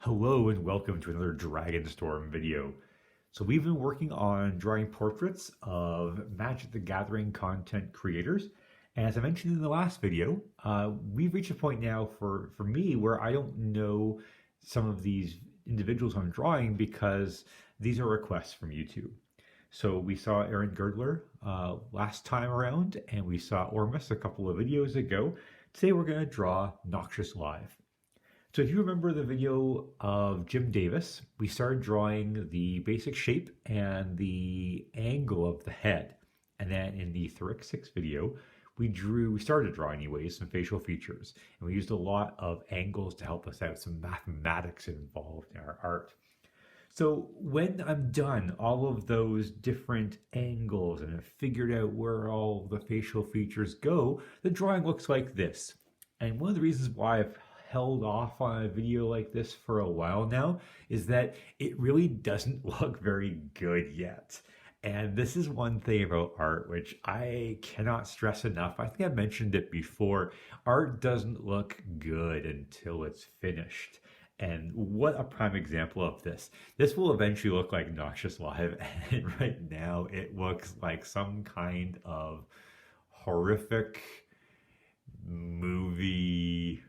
Hello and welcome to another Dragonstorm video. So we've been working on drawing portraits of Magic the Gathering content creators. And as I mentioned in the last video, we've reached a point now for me where I don't know some of these individuals I'm drawing because these are requests from YouTube. So we saw Aaron Girdler last time around, and we saw Ormus a couple of videos ago. Today we're going to draw Noxious live. So if you remember the video of Jim Davis, we started drawing the basic shape and the angle of the head. And then in the Thoric 6 video, we started drawing anyways, some facial features. And we used a lot of angles to help us out, some mathematics involved in our art. So when I'm done all of those different angles and have figured out where all the facial features go, the drawing looks like this. And one of the reasons why I've held off on a video like this for a while now is that it really doesn't look very good yet. And this is one thing about art which I cannot stress enough. I think I mentioned it before. Art doesn't look good until it's finished. And what a prime example of this. This will eventually look like Noxious Live, and right now it looks like some kind of horrific movie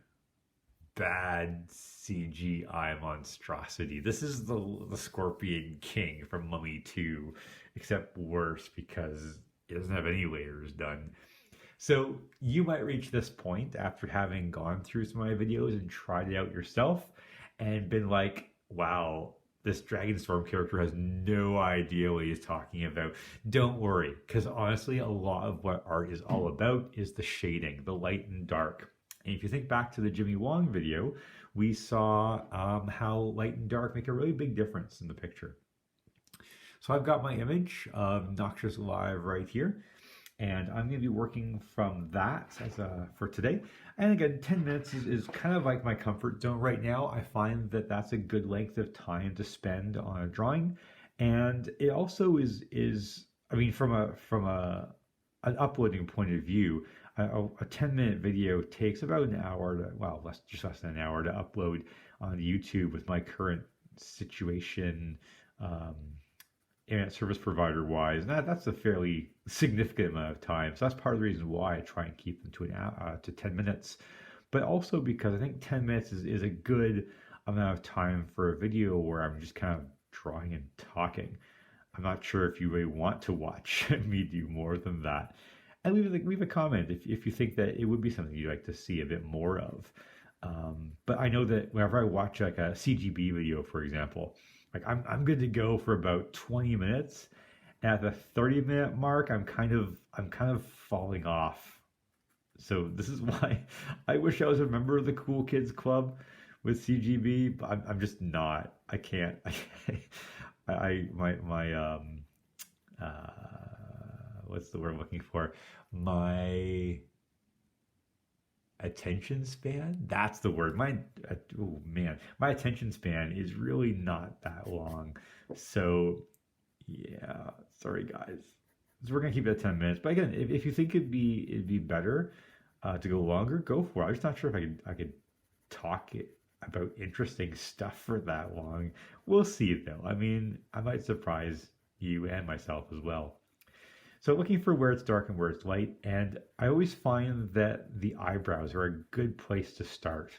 bad CGI monstrosity. This is the Scorpion King from Mummy 2, except worse because it doesn't have any layers done. So you might reach this point after having gone through some of my videos and tried it out yourself and been like, wow, this Dragonstorm character has no idea what he's talking about. Don't worry, because honestly, a lot of what art is all about is the shading, the light and dark. And if you think back to the Jimmy Wong video, we saw how light and dark make a really big difference in the picture. So I've got my image of Noxious Live right here, and I'm going to be working from that for today. And again, 10 minutes is kind of like my comfort zone right now. I find that that's a good length of time to spend on a drawing, and it also is I mean, from an uploading point of view, a 10-minute video takes about an hour to, well, just less than an hour to upload on YouTube with my current situation, internet service provider wise. And that's a fairly significant amount of time. So that's part of the reason why I try and keep them to an hour, to 10 minutes. But also because I think 10 minutes is a good amount of time for a video where I'm just kind of drawing and talking. I'm not sure if you really want to watch me do more than that. And leave a comment if you think that it would be something you'd like to see a bit more of. But I know that whenever I watch like a CGB video, for example, like I'm good to go for about 20 minutes. And at the 30-minute mark, I'm kind of falling off. So this is why I wish I was a member of the Cool Kids Club with CGB, but I'm just not. I can't. What's the word I'm looking for? My attention span? That's the word. Oh man, my attention span is really not that long. So yeah, sorry guys. So we're gonna keep it at 10 minutes. But again, if you think it'd be better to go longer, go for it. I'm just not sure if I could talk about interesting stuff for that long. We'll see though. I mean, I might surprise you and myself as well. So looking for where it's dark and where it's light, and I always find that the eyebrows are a good place to start.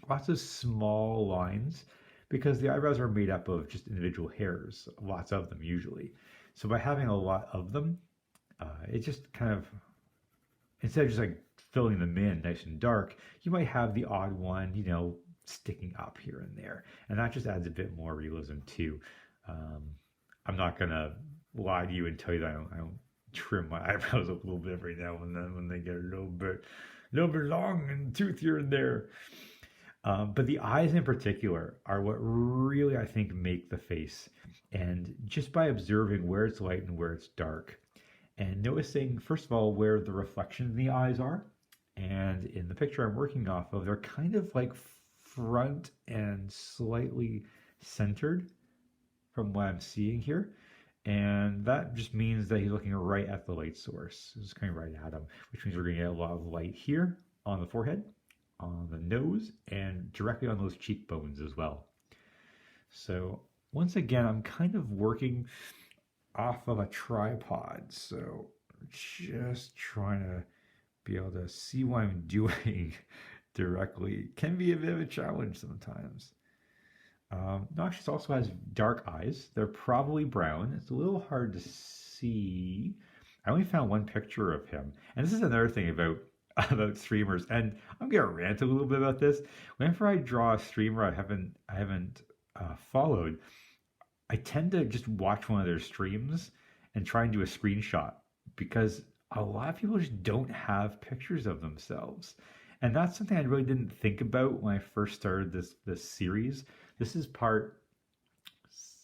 Lots of small lines because the eyebrows are made up of just individual hairs, lots of them usually. So by having a lot of them, it just kind of, instead of just like filling them in nice and dark, you might have the odd one, sticking up here and there. And that just adds a bit more realism too. I'm not going to lie to you and tell you that I don't trim my eyebrows up a little bit every now and then when they get a little bit long and tooth here and there. But the eyes in particular are what really, I think, make the face. And just by observing where it's light and where it's dark, and noticing, first of all, where the reflection in the eyes are. And in the picture I'm working off of, they're kind of like front and slightly centered from what I'm seeing here. And that just means that he's looking right at the light source. It's coming right at him, which means we're going to get a lot of light here on the forehead, on the nose and directly on those cheekbones as well. So once again, I'm kind of working off of a tripod, so just trying to be able to see what I'm doing directly can be a bit of a challenge sometimes. Noxious also has dark eyes. They're probably brown. It's a little hard to see. I only found one picture of him, and this is another thing about streamers. And I'm gonna rant a little bit about this. Whenever I draw a streamer I haven't followed, I tend to just watch one of their streams and try and do a screenshot because a lot of people just don't have pictures of themselves. And that's something I really didn't think about when I first started this series. This is part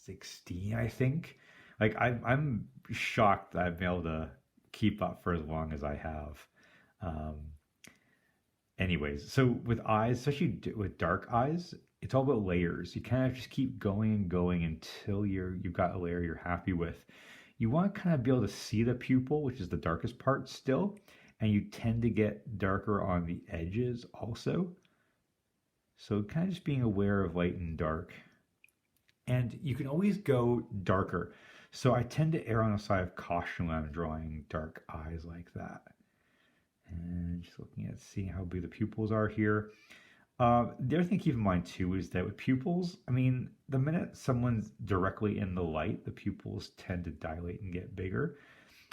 16, I think. Like I'm shocked that I've been able to keep up for as long as I have. Um, Anyways, so with eyes, especially with dark eyes, it's all about layers. You kind of just keep going and going until you've got a layer you're happy with. You want to kind of be able to see the pupil, which is the darkest part still, and you tend to get darker on the edges also. So kind of just being aware of light and dark. And you can always go darker. So I tend to err on the side of caution when I'm drawing dark eyes like that. And just looking at seeing how big the pupils are here. The other thing to keep in mind too is that with pupils, I mean, the minute someone's directly in the light, the pupils tend to dilate and get bigger.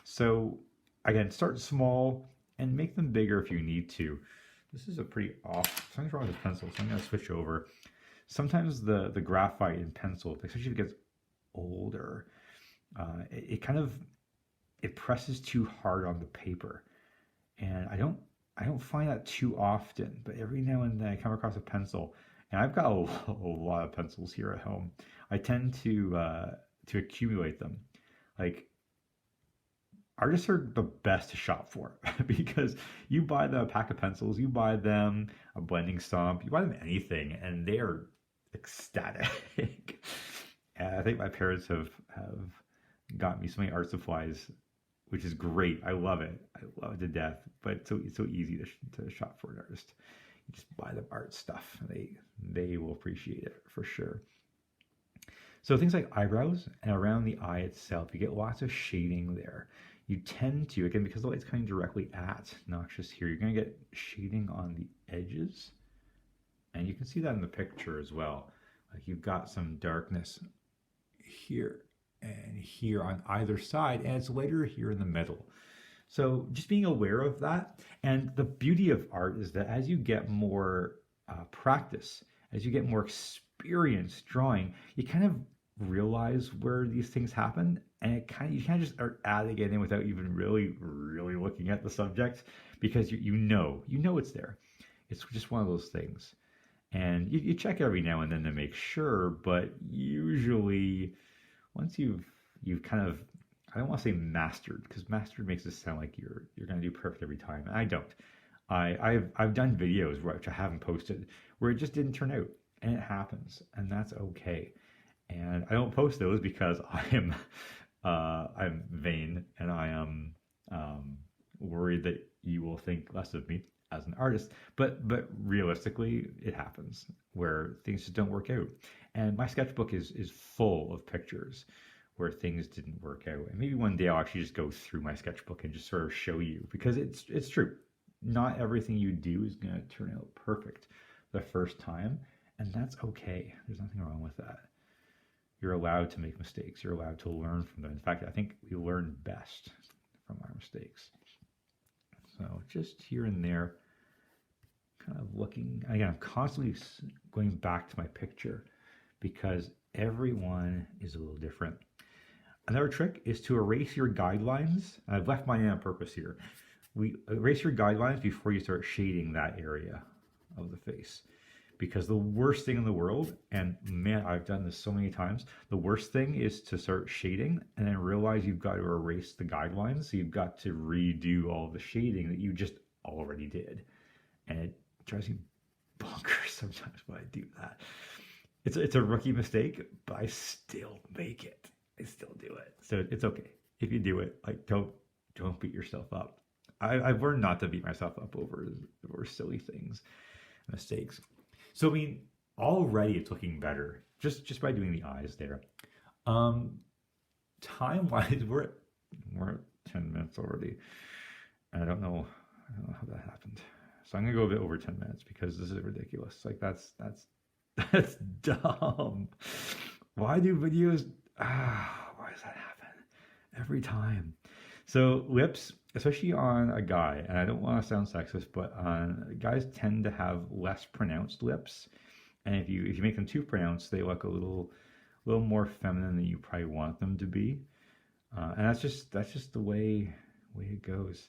So again, start small and make them bigger if you need to. This is a pretty off, something's wrong with this pencil, so I'm gonna switch over. Sometimes the graphite in pencil, especially if it gets older, it kind of, it presses too hard on the paper. And I don't find that too often, but every now and then I come across a pencil, and I've got a lot of pencils here at home. I tend to accumulate them. Like, artists are the best to shop for because you buy them a pack of pencils, you buy them a blending stump, you buy them anything, and they are ecstatic. And I think my parents have got me so many art supplies, which is great. I love it. I love it to death. But it's so easy to shop for an artist. You just buy them art stuff. They will appreciate it for sure. So things like eyebrows and around the eye itself, you get lots of shading there. You tend to, again, because the light's coming directly at Noxious here, you're going to get shading on the edges. And you can see that in the picture as well. Like you've got some darkness here and here on either side, and it's lighter here in the middle. So just being aware of that. And the beauty of art is that as you get more practice, as you get more experience drawing, you kind of realize where these things happen, and you kind of just are adding it in without even really looking at the subject, because you know it's there. It's just one of those things. And you check every now and then to make sure, but usually once you've kind of, I don't want to say mastered, because mastered makes it sound like you're going to do perfect every time, and I don't. I've done videos which I haven't posted where it just didn't turn out, and it happens, and that's okay. And I don't post those because I'm vain, and I am worried that you will think less of me as an artist. But realistically, it happens where things just don't work out. And my sketchbook is full of pictures where things didn't work out. And maybe one day I'll actually just go through my sketchbook and just sort of show you, because it's true. Not everything you do is going to turn out perfect the first time, and that's okay. There's nothing wrong with that. You're allowed to make mistakes. You're allowed to learn from them. In fact, I think we learn best from our mistakes. So just here and there, kind of looking, again, I'm constantly going back to my picture because everyone is a little different. Another trick is to erase your guidelines. I've left mine in on purpose here. We erase your guidelines before you start shading that area of the face. Because the worst thing in the world, and man, I've done this so many times, the worst thing is to start shading and then realize you've got to erase the guidelines. So you've got to redo all the shading that you just already did. And it drives me bonkers sometimes when I do that. It's a rookie mistake, but I still make it. I still do it. So it's okay. If you do it, like don't beat yourself up. I've learned not to beat myself up over silly things. mistakes. So I mean, already it's looking better just by doing the eyes there. Um, Time wise, we're at 10 minutes already. And I don't know how that happened. So I'm gonna go a bit over 10 minutes because this is ridiculous. Like that's dumb. Why do videos? Why does that happen every time? So lips, especially on a guy, and I don't want to sound sexist, but guys tend to have less pronounced lips, and if you make them too pronounced, they look a little more feminine than you probably want them to be, and that's just the way it goes.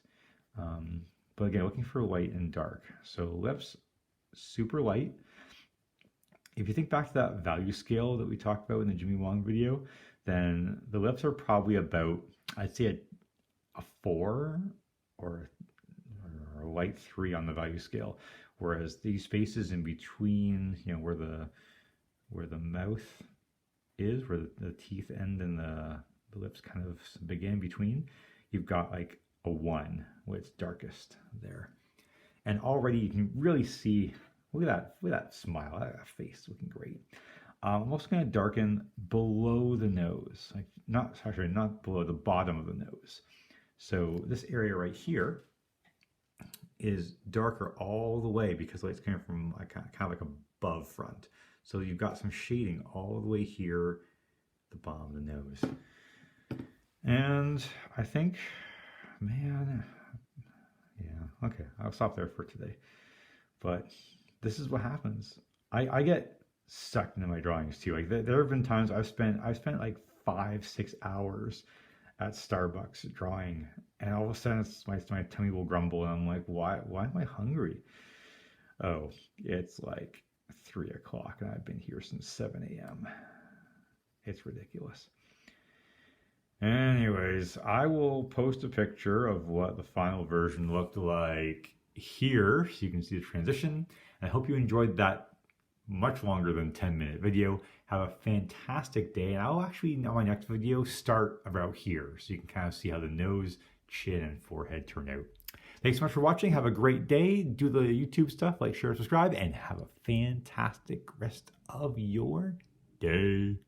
But again, looking for light and dark. So lips, super light. If you think back to that value scale that we talked about in the Jimmy Wong video, then the lips are probably about, I'd say a 4 or a light 3 on the value scale. Whereas these spaces in between, where the mouth is, where the teeth end and the lips kind of begin between, you've got like a 1, where it's darkest there. And already you can really see, look at that smile, that face looking great. I'm also going to darken below the nose, like not below, the bottom of the nose. So this area right here is darker all the way because light's coming from kind of like above front. So you've got some shading all the way here, the bottom of the nose. And I think, man, yeah, okay, I'll stop there for today. But this is what happens. I get sucked into my drawings too. Like there have been times I've spent like 5-6 hours at Starbucks drawing, and all of a sudden my tummy will grumble, and I'm like, why am I hungry? Oh, it's like 3 o'clock, and I've been here since 7 a.m. It's ridiculous. Anyways, I will post a picture of what the final version looked like here so you can see the transition. I hope you enjoyed that much longer than 10-minute video. Have a fantastic day, and I'll actually, in my next video, start about here so you can kind of see how the nose, chin, and forehead turn out. Thanks so much for watching. Have a great day. Do the YouTube stuff, like, share, subscribe, and have a fantastic rest of your day.